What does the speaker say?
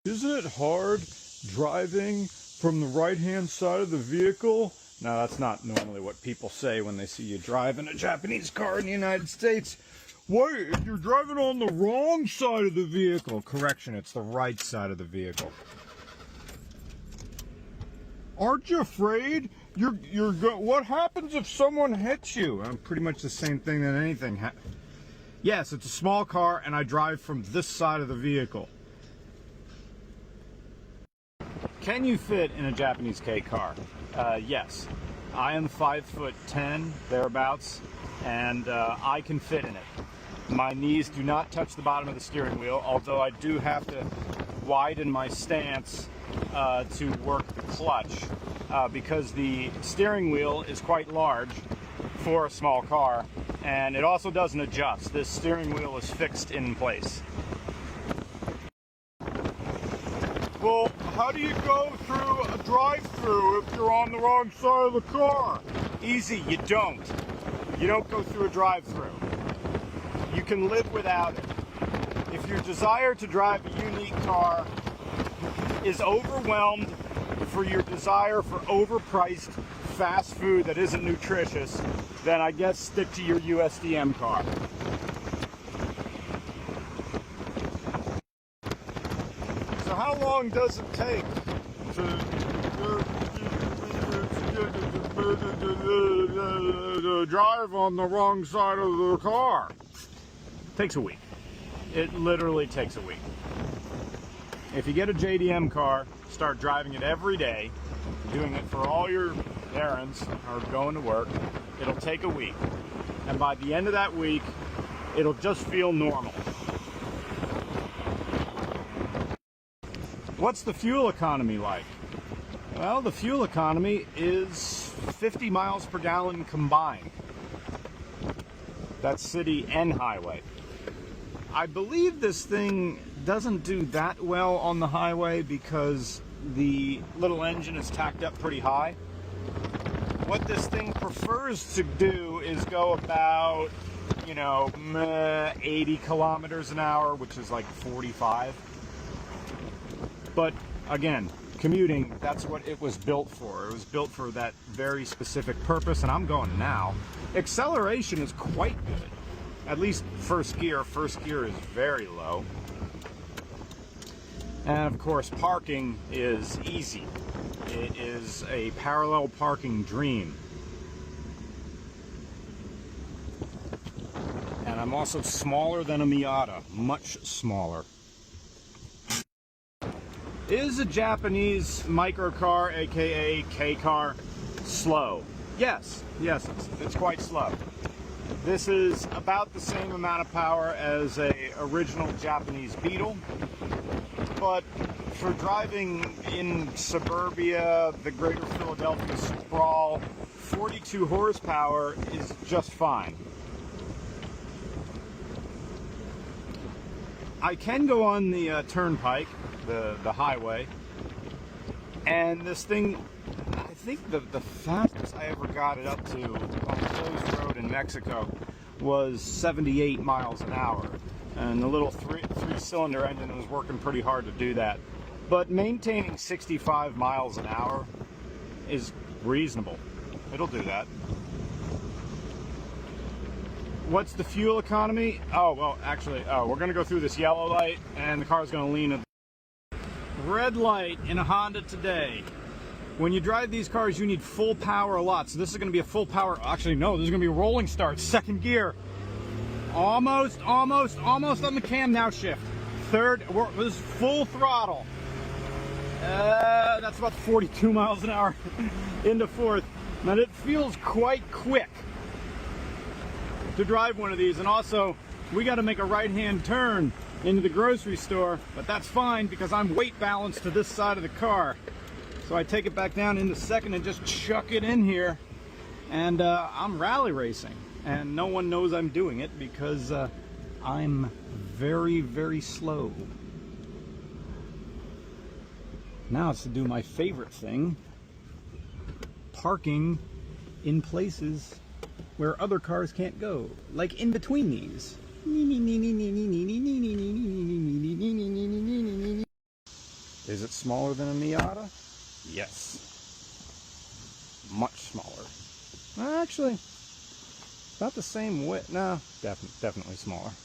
Isn't it hard driving from the right-hand side of the vehicle? Now, that's not normally what people say when they see you drive in a Japanese car in the United States. Wait, if you're driving on the wrong side of the vehicle. Correction, it's the right side of the vehicle. Aren't you afraid? What happens if someone hits you? Pretty much the same thing that anything. Yes, it's a small car, and I drive from this side of the vehicle. Can you fit in a Japanese K car? Yes. I am 5'10", thereabouts, and I can fit in it. My knees do not touch the bottom of the steering wheel, although I do have to widen my stance to work the clutch because the steering wheel is quite large for a small car, and it also doesn't adjust. This steering wheel is fixed in place. Well, how do you go through a drive-thru if you're on the wrong side of the car? Easy, you don't. You don't go through a drive-thru. You can live without it. If your desire to drive a unique car is overwhelmed for your desire for overpriced fast food that isn't nutritious, then I guess stick to your USDM car. So how long does it take to drive on the wrong side of the car? It takes a week. It literally takes a week. If you get a JDM car, start driving it every day, doing it for all your errands or going to work, it'll take a week. And by the end of that week, it'll just feel normal. What's the fuel economy like? Well, the fuel economy is 50 miles per gallon combined. That's city and highway. I believe this thing doesn't do that well on the highway because the little engine is tacked up pretty high. What this thing prefers to do is go about, 80 kilometers an hour, which is like 45. But again, commuting, that's what it was built for. It was built for that very specific purpose, and I'm going now. Acceleration is quite good. At least first gear. First gear is very low. And of course, parking is easy. It is a parallel parking dream. And I'm also smaller than a Miata, much smaller. Is a Japanese microcar, aka K car, slow? Yes, it's quite slow. This is about the same amount of power as a original Japanese Beetle, but for driving in suburbia, the greater Philadelphia sprawl, 42 horsepower is just fine. I can go on the turnpike, the highway, and this thing, I think the fastest I ever got it up to on a closed road in Mexico was 78 miles an hour. And the little three-cylinder engine was working pretty hard to do that. But maintaining 65 miles an hour is reasonable. It'll do that. What's the fuel economy? Oh, well, actually, we're going to go through this yellow light, and the car's going to lean a red light in a Honda today. When you drive these cars, you need full power a lot. So this is going to be a full power. Actually, no, this is going to be a rolling start. Second gear. Almost on the cam. Now shift. Third. This is full throttle. That's about 42 miles an hour into fourth. Now it feels quite quick to drive one of these. And also, we got to make a right-hand turn into the grocery store, but that's fine because I'm weight balanced to this side of the car. So I take it back down into second and just chuck it in here, and I'm rally racing, and no one knows I'm doing it because I'm very, very slow. Now it's to do my favorite thing, parking in places where other cars can't go, like in between these. Is it smaller than a Miata? Yes. Much smaller. Actually, about the same width. No, definitely smaller.